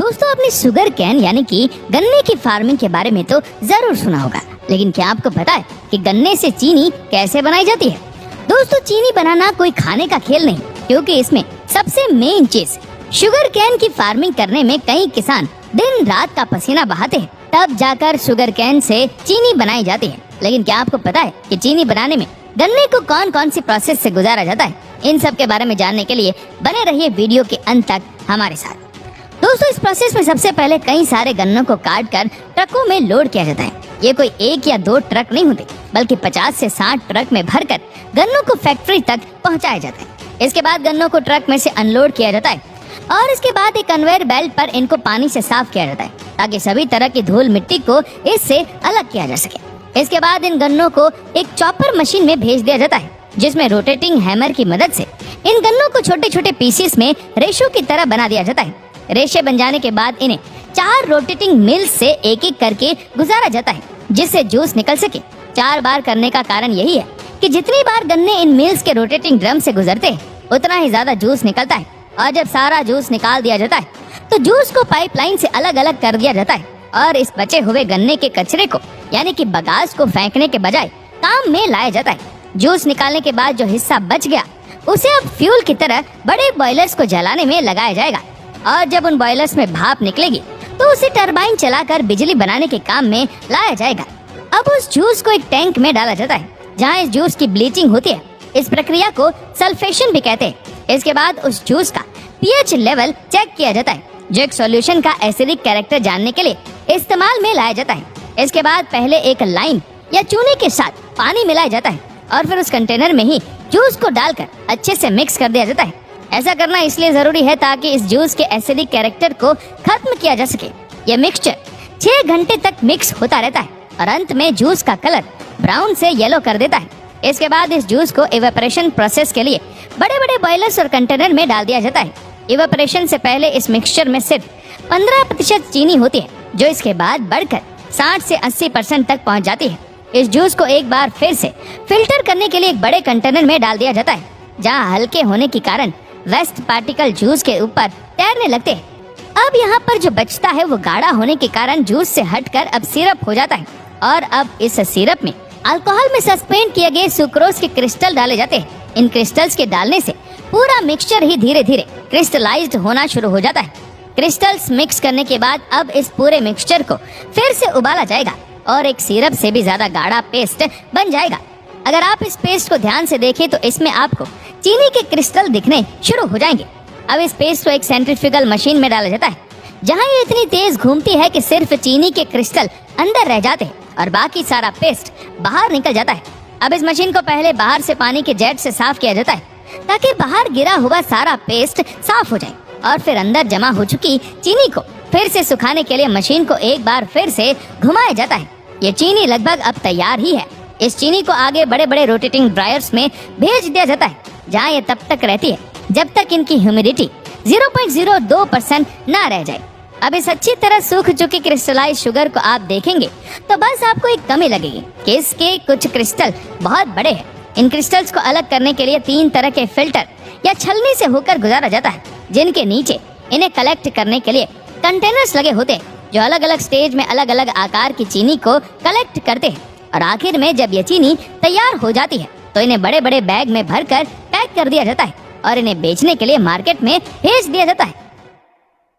दोस्तों, आपने sugar cane यानी कि गन्ने की फार्मिंग के बारे में तो जरूर सुना होगा, लेकिन क्या आपको पता है कि गन्ने से चीनी कैसे बनाई जाती है? दोस्तों, चीनी बनाना कोई खाने का खेल नहीं, क्योंकि इसमें सबसे मेन चीज शुगर कैन की फार्मिंग करने में कई किसान दिन रात का पसीना बहाते हैं, तब जाकर शुगर कैन से चीनी बनाई जाती है। लेकिन क्या आपको पता है कि चीनी बनाने में गन्ने को कौन कौन सी प्रोसेस से गुजारा जाता है? इन सब के बारे में जानने के लिए बने रहिए वीडियो के अंत तक हमारे साथ। दोस्तों, इस प्रोसेस में सबसे पहले कई सारे गन्नों को काट कर ट्रकों में लोड किया जाता है। ये कोई एक या दो ट्रक नहीं होते, बल्कि 50 से 60 ट्रक में भरकर गन्नों को फैक्ट्री तक पहुंचाया जाता है। इसके बाद गन्नों को ट्रक में से अनलोड किया जाता है और इसके बाद एक कन्वेयर बेल्ट पर इनको पानी से साफ किया जाता है, ताकि सभी तरह की धूल मिट्टी को इससे अलग किया जा सके। इसके बाद इन गन्नों को एक चॉपर मशीन में भेज दिया जाता है, जिसमें रोटेटिंग हैमर की मदद से इन गन्नों को छोटे छोटे पीसेस में रेशों की तरह बना दिया जाता है। रेशे बन जाने के बाद इन्हें 4 रोटेटिंग मिल्स से एक एक करके गुजारा जाता है, जिससे जूस निकल सके। 4 बार करने का कारण यही है कि जितनी बार गन्ने इन मिल्स के रोटेटिंग ड्रम से गुजरते हैं, उतना ही ज्यादा जूस निकलता है। और जब सारा जूस निकाल दिया जाता है, तो जूस को पाइपलाइन से अलग अलग कर दिया जाता है और इस बचे हुए गन्ने के कचरे को यानी कि बगास को फेंकने के बजाय काम में लाया जाता है। जूस निकालने के बाद जो हिस्सा बच गया, उसे अब फ्यूल की तरह बड़े बॉयलर्स को जलाने में लगाया जाएगा और जब उन बॉयलर्स में भाप निकलेगी, तो उसे टरबाइन चलाकर बिजली बनाने के काम में लाया जाएगा। अब उस जूस को एक टैंक में डाला जाता है, जहाँ इस जूस की ब्लीचिंग होती है। इस प्रक्रिया को सल्फेशन भी कहते हैं। इसके बाद उस जूस का पीएच लेवल चेक किया जाता है, जो एक सॉल्यूशन का एसिडिक कैरेक्टर जानने के लिए इस्तेमाल में लाया जाता है। इसके बाद पहले एक लाइम या चूने के साथ पानी मिलाया जाता है और फिर उस कंटेनर में ही जूस को डालकर अच्छे से मिक्स कर दिया जाता है। ऐसा करना इसलिए जरूरी है ताकि इस जूस के एसिडिक कैरेक्टर को खत्म किया जा सके। यह मिक्सचर 6 घंटे तक मिक्स होता रहता है और अंत में जूस का कलर ब्राउन से येलो कर देता है। इसके बाद इस जूस को इवेपोरेशन प्रोसेस के लिए बड़े बड़े बॉयलर्स और कंटेनर में डाल दिया जाता है। इवेपोरेशन से पहले इस मिक्सचर में सिर्फ 15% चीनी होती है, जो इसके बाद बढ़कर 60 से 80% तक पहुंच जाती है। इस जूस को एक बार फिर से फिल्टर करने के लिए एक बड़े कंटेनर में डाल दिया जाता है, जहां हल्के होने के कारण वेस्ट पार्टिकल जूस के ऊपर तैरने लगते हैं। अब यहाँ पर जो बचता है वो गाढ़ा होने के कारण जूस से हटकर अब सिरप हो जाता है और अब इस सिरप में अल्कोहल में सस्पेंड किए गए सुक्रोज के क्रिस्टल डाले जाते हैं। इन क्रिस्टल्स के डालने से पूरा मिक्सचर ही धीरे धीरे क्रिस्टलाइज्ड होना शुरू हो जाता है। क्रिस्टल्स मिक्स करने के बाद अब इस पूरे मिक्सचर को फिर से उबाला जाएगा और एक सिरप से भी ज्यादा गाढ़ा पेस्ट बन जाएगा। अगर आप इस पेस्ट को ध्यान से देखें तो इसमें आपको चीनी के क्रिस्टल दिखने शुरू हो जाएंगे। अब इस पेस्ट को एक सेंट्रीफ्यूगल मशीन में डाला जाता है, जहां ये इतनी तेज घूमती है कि सिर्फ चीनी के क्रिस्टल अंदर रह जाते हैं और बाकी सारा पेस्ट बाहर निकल जाता है। अब इस मशीन को पहले बाहर से पानी के जेट से साफ किया जाता है, ताकि बाहर गिरा हुआ सारा पेस्ट साफ हो जाए और फिर अंदर जमा हो चुकी चीनी को फिर से सुखाने के लिए मशीन को एक बार फिर से घुमाया जाता है। ये चीनी लगभग अब तैयार ही है। इस चीनी को आगे बड़े बड़े रोटेटिंग ड्रायर्स में भेज दिया जाता है, जहाँ ये तब तक रहती है जब तक इनकी ह्यूमिडिटी 0.02% ना रह जाए। अब इस अच्छी तरह सूख चुकी क्रिस्टलाइज शुगर को आप देखेंगे तो बस आपको एक कमी लगेगी कि इसके कुछ क्रिस्टल बहुत बड़े हैं। इन क्रिस्टल्स को अलग करने के लिए 3 तरह के फिल्टर या छलनी से होकर गुजारा जाता है, जिनके नीचे इन्हें कलेक्ट करने के लिए कंटेनर्स लगे होते हैं, जो अलग अलग स्टेज में अलग अलग आकार की चीनी को कलेक्ट करते हैं। और आखिर में जब ये चीनी तैयार हो जाती है, तो इन्हें बड़े बड़े बैग में भरकर पैक कर दिया जाता है और इन्हें बेचने के लिए मार्केट में भेज दिया जाता है।